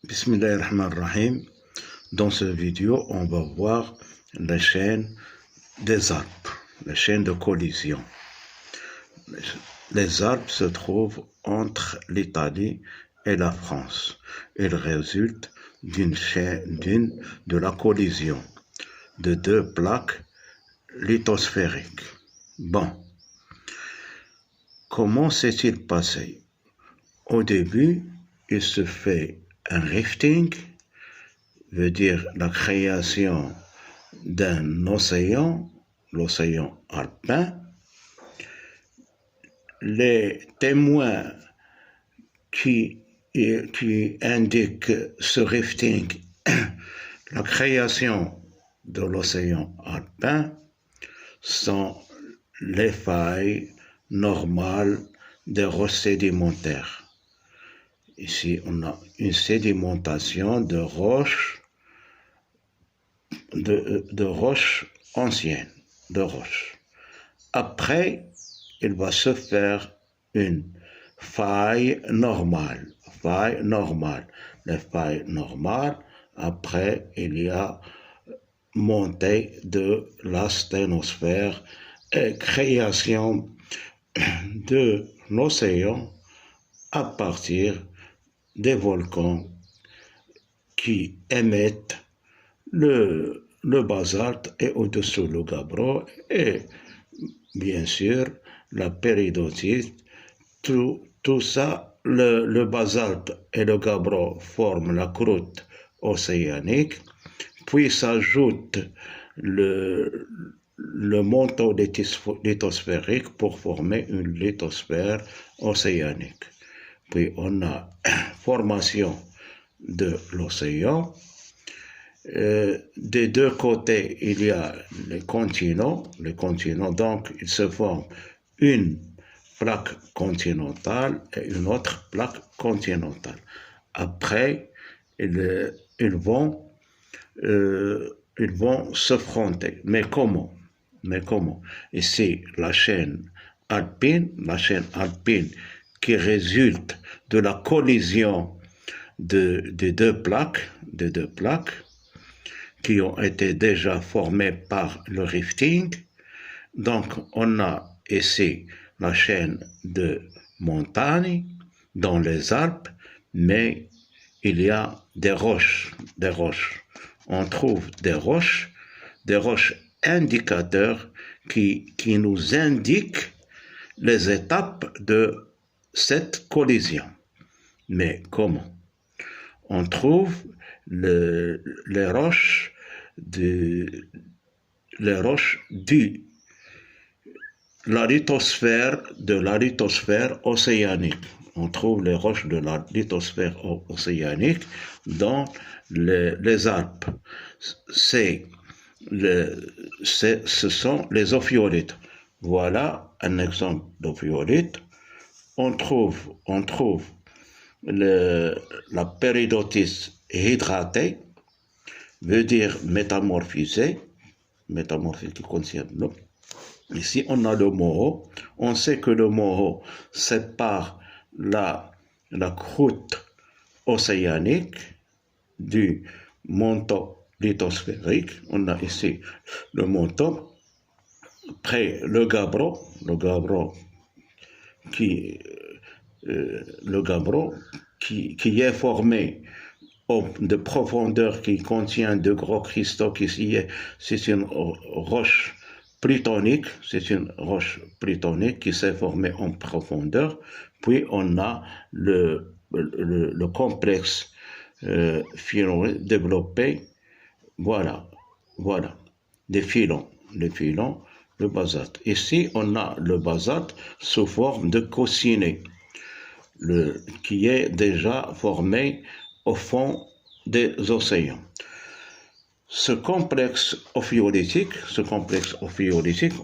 Bismillahirrahmanirrahim. Dans cette vidéo, on va voir les chaînes des Alpes, les chaînes de collision. Les Alpes se trouvent entre l'Italie et la France. Elles résultent de la collision de deux plaques lithosphériques. Bon, comment s'est-il passé? Au début, il se fait un rifting, veut dire la création d'un océan, l'océan alpin. Les témoins qui indiquent ce rifting, la création de l'océan alpin, sont les failles normales des roches sédimentaires. Ici, on a une sédimentation de roches, de roches anciennes, de roches. Après, il va se faire une faille normale. Les failles normales, après, il y a montée de la sténosphère et création de l'océan à partir des volcans qui émettent le basalte et au-dessous le gabbro et bien sûr la péridotite. Tout ça, le basalte et le gabbro forment la croûte océanique, puis s'ajoute le manteau lithosphérique pour former une lithosphère océanique. Puis on a formation de l'océan. Des deux côtés, il y a les continents. Donc, il se forme une plaque continentale et une autre plaque continentale. Après, ils vont se fronter. Mais comment? Ici, la chaîne alpine qui résulte de la collision de deux plaques qui ont été déjà formées par le rifting. Donc, on a ici la chaîne de montagnes dans les Alpes, mais il y a des roches. On trouve des roches indicateurs qui nous indiquent les étapes de cette collision. Mais comment? On trouve les roches de la lithosphère océanique. On trouve les roches de la lithosphère océanique dans les Alpes. Ce sont les ophiolites. Voilà un exemple d'ophiolite. On trouve la péridotite hydratée, veut dire métamorphisée qui contient l'eau. Ici, on a le moho. On sait que le moho sépare la croûte océanique du manteau lithosphérique. On a ici le manteau. Après, le gabbro qui est formé de profondeur qui contient de gros cristaux c'est une roche plutonique, qui s'est formée en profondeur. Puis on a le complexe filon développé, voilà, des filons, le basalte. Ici, on a le basalte sous forme de cossinet, qui est déjà formé au fond des océans. Ce complexe ophiolitique,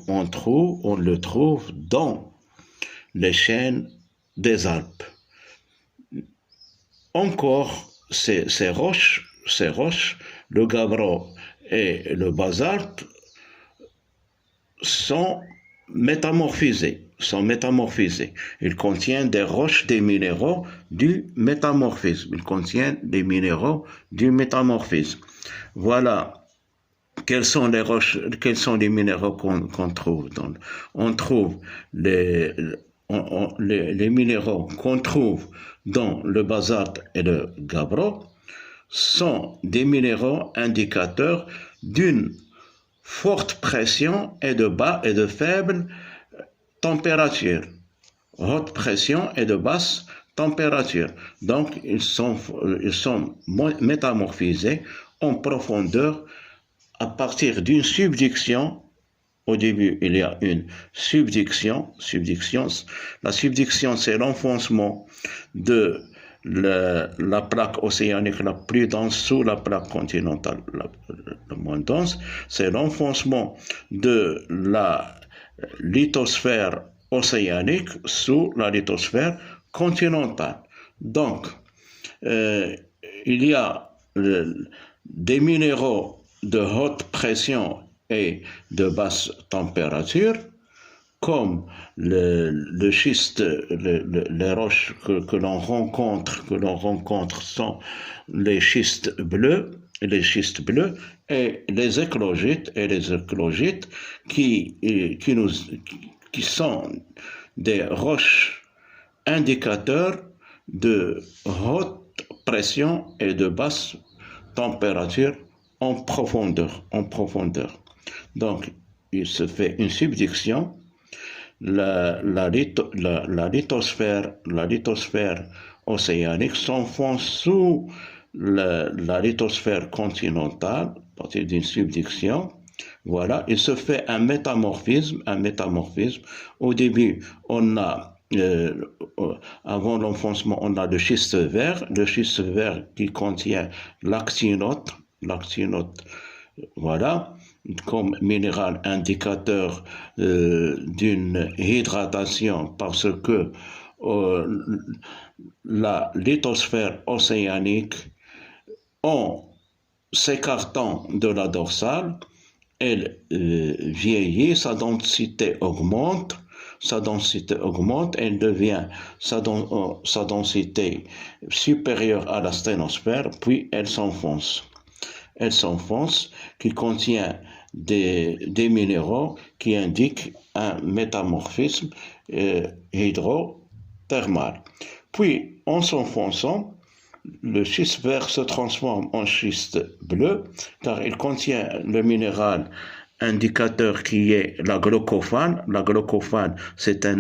on le trouve dans les chaînes des Alpes. Encore, ces roches, le gabbro et le basalte, sont métamorphisés, sont métamorphisés. Ils contiennent des roches, des minéraux du métamorphisme. Ils contiennent des minéraux du métamorphisme. Voilà. Quelles sont les roches, quels sont les minéraux qu'on trouve? On trouve les minéraux qu'on trouve dans le basalte et le gabbro sont des minéraux indicateurs d'une forte pression et de faible température. Haute pression et de basse température. Donc, ils sont métamorphisés en profondeur à partir d'une subduction. Au début, il y a une subduction. La subduction, c'est l'enfoncement de la plaque océanique la plus dense sous la plaque continentale la moins dense. C'est l'enfoncement de la lithosphère océanique sous la lithosphère continentale. Donc, il y a des minéraux de haute pression et de basse température, comme le schiste, les roches que l'on rencontre sont les schistes bleus et les éclogites qui sont des roches indicateurs de haute pression et de basse température en profondeur. Donc, il se fait une subduction. La lithosphère océanique s'enfonce sous la lithosphère continentale à partir d'une subduction. Voilà, il se fait un métamorphisme. Au début, on a avant l'enfoncement, on a le schiste vert qui contient l'actinote, voilà, comme minéral indicateur d'une hydratation, parce que la lithosphère océanique, en s'écartant de la dorsale, elle vieillit, sa densité augmente, elle devient sa densité supérieure à la sténosphère, puis elle s'enfonce, qui contient des minéraux qui indiquent un métamorphisme hydrothermal. Puis, en s'enfonçant, le schiste vert se transforme en schiste bleu, car il contient le minéral indicateur qui est la glaucophane. La glaucophane, c'est un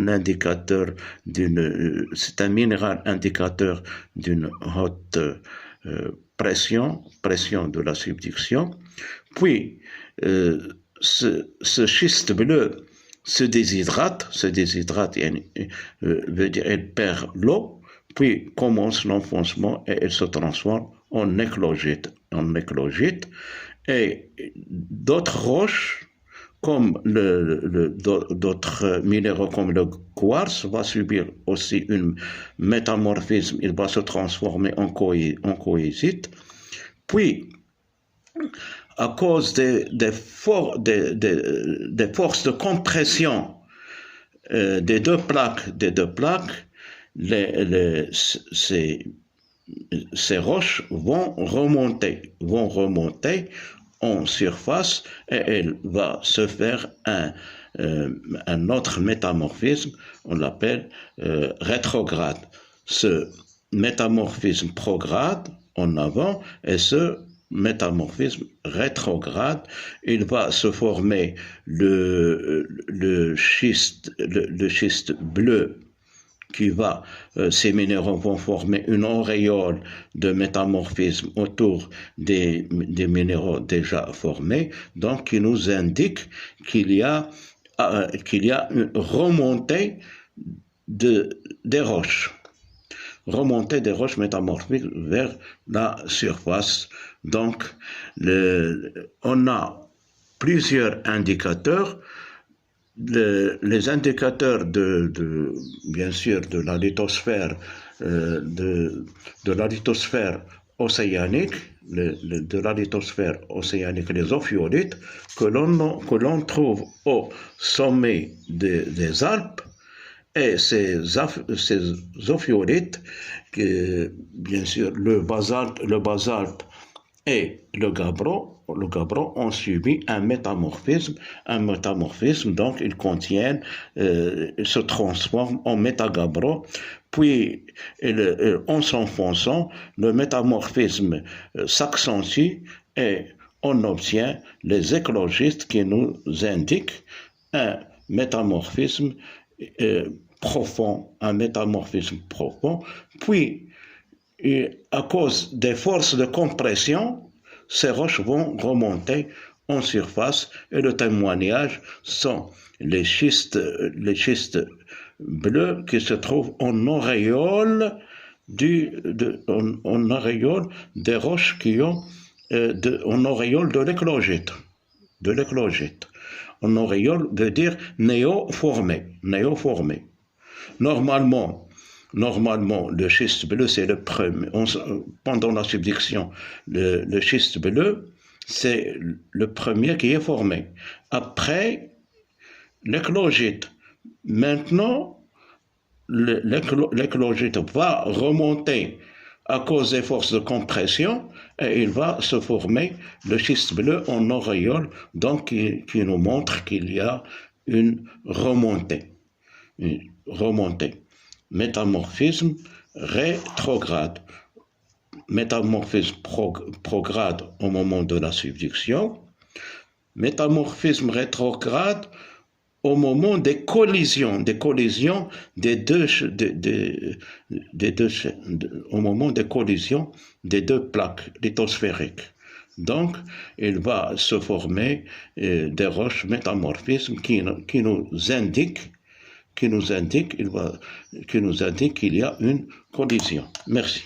minéral indicateur d'une haute pression de la subduction. Puis, ce schiste bleu se déshydrate, veut dire elle perd l'eau, puis commence l'enfoncement et elle se transforme en éclogite. Et d'autres roches, comme d'autres minéraux comme le quartz, va subir aussi un métamorphisme, il va se transformer en cohésite. Puis, à cause des forces de compression des deux plaques, ces roches vont remonter en surface et elle va se faire un autre métamorphisme, on l'appelle rétrograde. Ce métamorphisme prograde en avant et ce métamorphisme rétrograde, il va se former le schiste bleu ces minéraux vont former une auréole de métamorphisme autour des minéraux déjà formés, donc qui nous indique qu'il y a une remontée des roches métamorphiques vers la surface. Donc, on a plusieurs indicateurs. Les indicateurs bien sûr de la lithosphère océaniques, de la lithosphère océanique, les ophiolites, que l'on trouve au sommet des Alpes. Et ces ophiolites, bien sûr, le basalte et le gabbro ont subi un métamorphisme, donc ils contiennent, se transforment en métagabbro, puis en s'enfonçant, le métamorphisme s'accentue et on obtient les écologistes qui nous indiquent un métamorphisme profond, puis à cause des forces de compression, ces roches vont remonter en surface et le témoignage sont les schistes bleus qui se trouvent en auréole des roches qui ont en auréole de l'éclogite. En auréole veut dire néoformé. Normalement, le schiste bleu, c'est le premier. Pendant la subduction, le schiste bleu, c'est le premier qui est formé. Après, l'éclogite. Maintenant, l'éclogite va remonter à cause des forces de compression et il va se former le schiste bleu en auréole, donc qui nous montre qu'il y a une remontée. Métamorphisme rétrograde. Métamorphisme prograde au moment de la subduction. Métamorphisme rétrograde au moment des collisions au moment des collisions des deux plaques lithosphériques. Donc, il va se former des roches métamorphismes qui nous indiquent qu'il y a une collision. Merci.